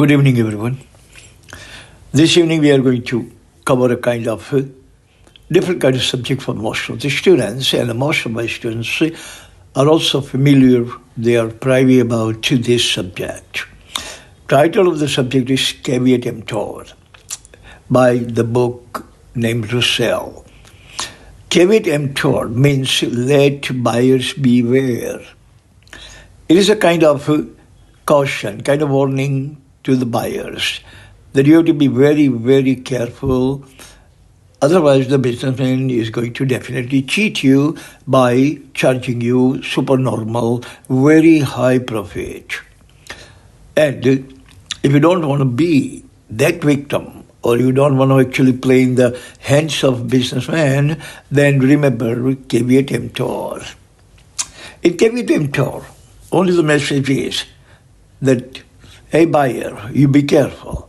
Good evening, everyone. This evening, we are going to cover a kind of different kind of subject for most of the students, and most of my students are also familiar. They are privy about this subject. Title of the subject is Caveat Emptor by the book named Russel. Caveat emptor means let buyers beware. It is a kind of caution, kind of warning to the buyers that you have to be very, very careful. Otherwise, the businessman is going to definitely cheat you by charging you supernormal, very high profit. And if you don't want to be that victim, or you don't want to actually play in the hands of businessman, then remember caveat emptor. In caveat emptor, only the message is that, hey buyer, you be careful.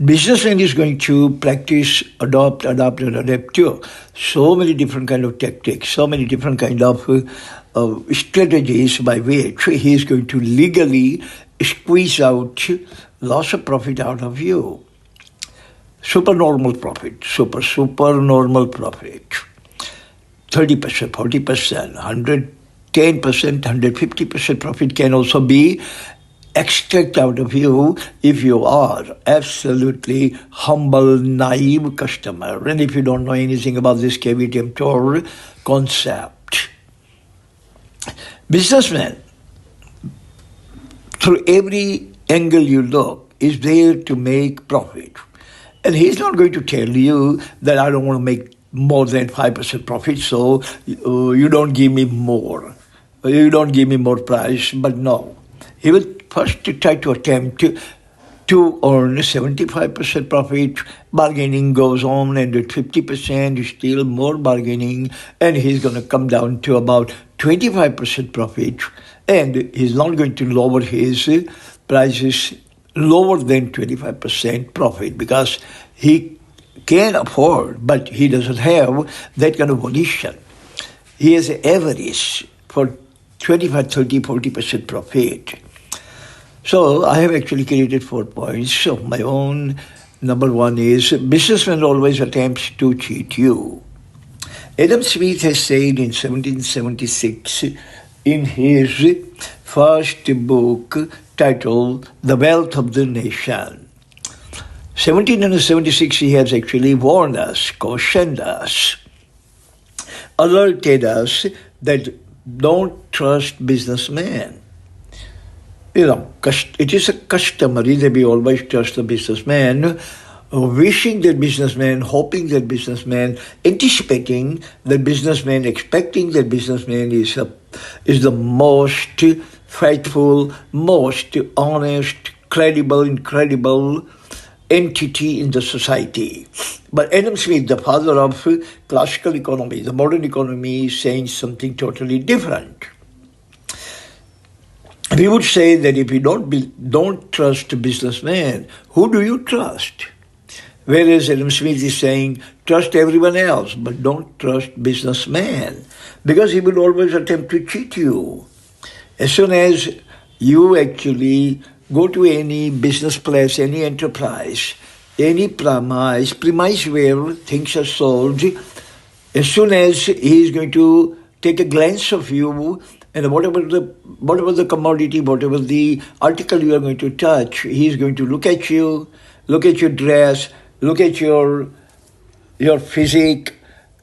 Businessman is going to practice, adopt, and adapt to so many different kind of tactics, so many different kind of strategies by which he is going to legally squeeze out lots of profit out of you. Supernormal profit, supernormal profit. 30%, 40%, 110%, 150% profit can also be extract out of you if you are absolutely humble, naive customer, and if you don't know anything about this caveat emptor concept. Businessman, through every angle you look, is there to make profit. And he's not going to tell you that I don't want to make more than 5% profit, so you don't give me more. You don't give me more price, but no. He will first try to attempt to earn 75% profit. Bargaining goes on, and at 50%, still more bargaining, and he's going to come down to about 25% profit, and he's not going to lower his prices lower than 25% profit because he can afford, but he doesn't have that kind of volition. He has avarice for 25, 30, 40% profit. So I have actually created 4 points of my own. Number one is businessman always attempts to cheat you. Adam Smith has said in 1776 in his first book titled The Wealth of the Nation. 1776 he has actually warned us, cautioned us, alerted us that don't trust businessmen. It is a customary that we always trust the businessman, wishing that businessman, hoping that businessman, anticipating that businessman, expecting that businessman is the most faithful, most honest, credible, incredible entity in the society. But Adam Smith, the father of classical economy, the modern economy, is saying something totally different. We would say that if you don't trust businessmen, who do you trust? Whereas Adam Smith is saying, trust everyone else, but don't trust businessmen, because he will always attempt to cheat you. As soon as you actually go to any business place, any enterprise, any premise where things are sold, as soon as he is going to take a glance of you, and whatever the commodity, whatever the article you are going to touch, he is going to look at you, look at your dress, look at your physique,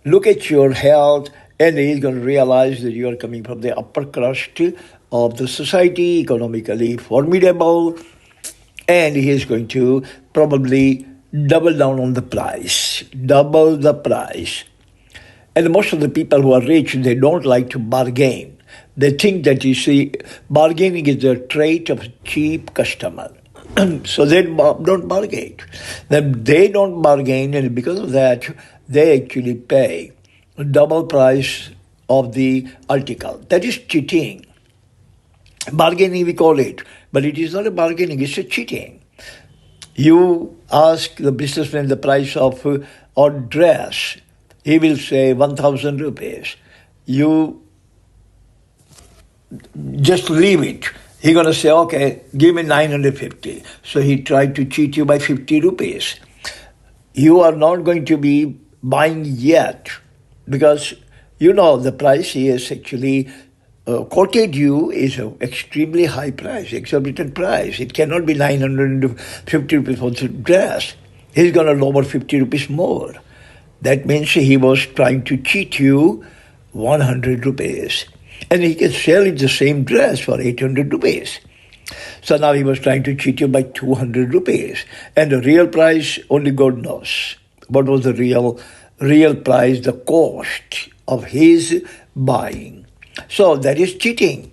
look at your health, and he is going to realize that you are coming from the upper crust of the society, economically formidable, and he is going to probably double down on the price, double the price. And most of the people who are rich, they don't like to bargain. They think that, bargaining is a trait of a cheap customer. So they don't bargain. Then they don't bargain, and because of that, they actually pay double price of the article. That is cheating. Bargaining, we call it. But it is not a bargaining, it's a cheating. You ask the businessman the price of a dress. He will say 1,000 rupees. You just leave it He's going to say, okay, give me 950. So he tried to cheat you by 50 rupees. You are not going to be buying yet because you know the price he has actually quoted you is an extremely high price, exorbitant price. It cannot be 950 rupees for the dress. He's going to lower 50 rupees more. That means he was trying to cheat you 100 rupees. And he can sell it the same dress for 800 rupees. So now he was trying to cheat you by 200 rupees. And the real price, only God knows. What was the real price, the cost of his buying. So that is cheating.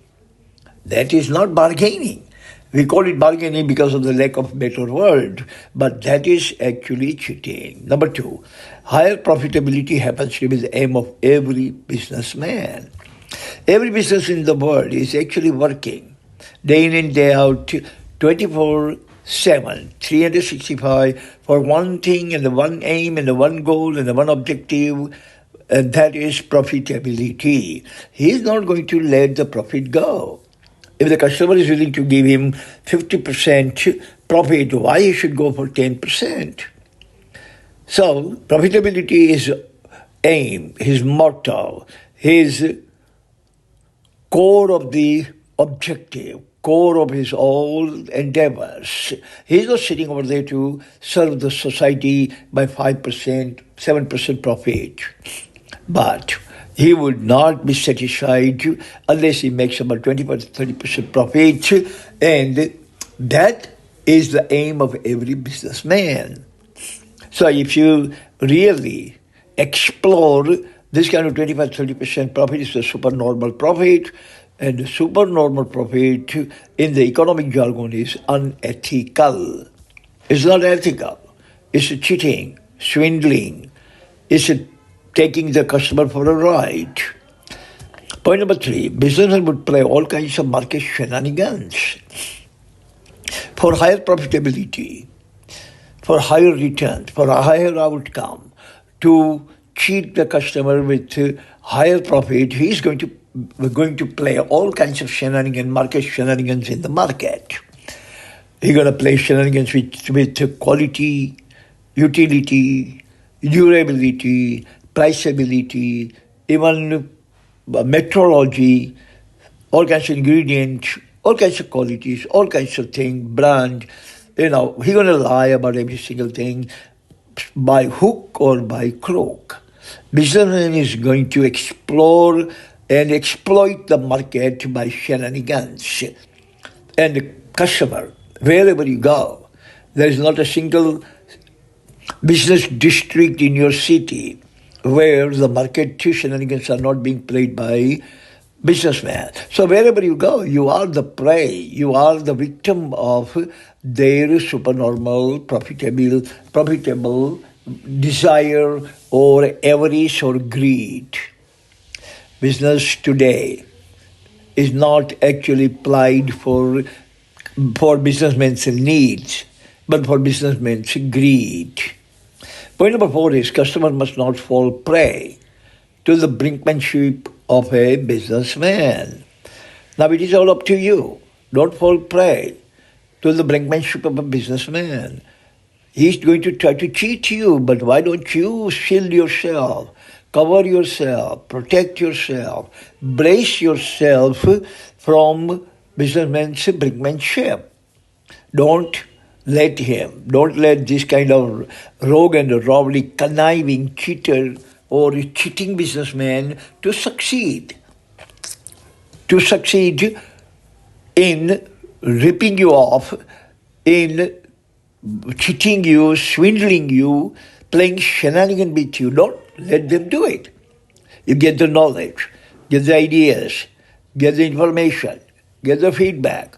That is not bargaining. We call it bargaining because of the lack of better word, but that is actually cheating. Number two, higher profitability happens to be the aim of every businessman. Every business in the world is actually working day in and day out, 24/7, 365 for one thing and the one aim and the one goal and the one objective, and that is profitability. He is not going to let the profit go. If the customer is willing to give him 50% profit, why he should go for 10%? So profitability is aim, his motto, his core of the objective, core of his all endeavors. He's not sitting over there to serve the society by 5%, 7% profit. But he would not be satisfied unless he makes about 25 to 30% profit. And that is the aim of every businessman. So if you really explore this kind of 25 to 30% profit is the supernormal profit. And the supernormal profit in the economic jargon is unethical. It's not ethical. It's cheating, swindling. It's taking the customer for a ride. Point number three, businesses would play all kinds of market shenanigans for higher profitability, for higher returns, for a higher outcome, to cheat the customer with higher profit. He's going to play all kinds of shenanigans, market shenanigans in the market. He's going to play shenanigans with quality, utility, durability, priceability, even metrology, all kinds of ingredients, all kinds of qualities, all kinds of things, brand. He's going to lie about every single thing by hook or by crook. Businessman is going to explore and exploit the market by shenanigans. And the customer, wherever you go, there is not a single business district in your city where the market shenanigans are not being played by businessmen. So wherever you go, you are the prey, you are the victim of their supernormal, profitable desire or avarice or greed. Business today is not actually applied for businessmen's needs, but for businessmen's greed. Point number four is customer must not fall prey to the brinkmanship of a businessman. Now it is all up to you. Don't fall prey to the brinkmanship of a businessman. He's going to try to cheat you, but why don't you shield yourself, cover yourself, protect yourself, brace yourself from businessman's brinkmanship. Don't let this kind of rogue and robbery, conniving cheater or cheating businessman to succeed in ripping you off, in cheating you, swindling you, playing shenanigans with you. Don't let them do it. You get the knowledge, get the ideas, get the information, get the feedback.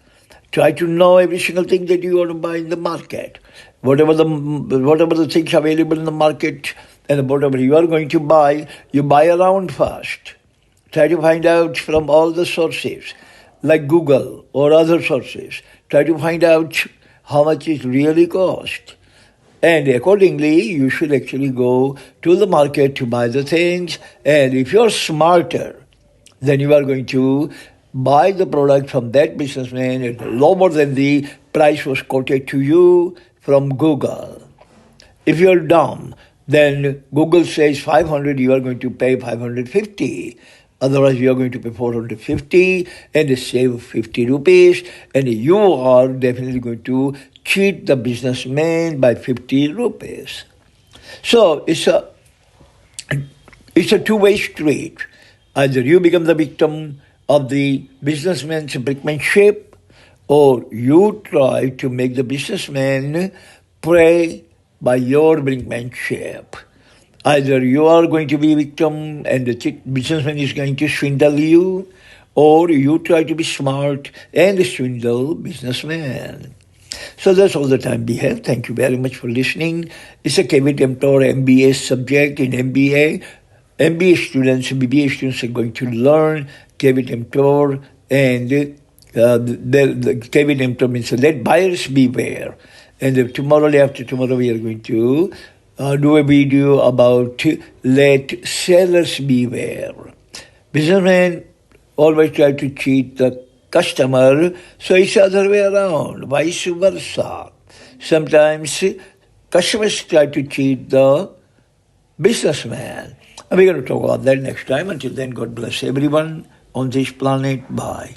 Try to know every single thing that you want to buy in the market. Whatever the things available in the market and whatever you are going to buy, you buy around first. Try to find out from all the sources, like Google or other sources. Try to find out how much it really cost. And accordingly, you should actually go to the market to buy the things. And if you're smarter, then you are going to buy the product from that businessman at lower than the price was quoted to you from Google. If you're dumb, then Google says 500, you are going to pay 550. Otherwise, you are going to pay 450 and save 50 rupees. And you are definitely going to cheat the businessman by 50 rupees. So it's a two-way street. Either you become the victim of the businessman's brinkmanship, or you try to make the businessman pay by your brinkmanship. Either you are going to be a victim and the businessman is going to swindle you, or you try to be smart and swindle businessman. So that's all the time we have. Thank you very much for listening. It's a Emptor MBA subject in MBA. MBA students, BBA students are going to learn Emptor, and the Emptor means let buyers beware. And tomorrow, day after tomorrow, we are going to do a video about let sellers beware. Businessmen always try to cheat the customer, so it's the other way around, vice versa. Sometimes customers try to cheat the businessman. And we're going to talk about that next time. Until then, God bless everyone on this planet. Bye.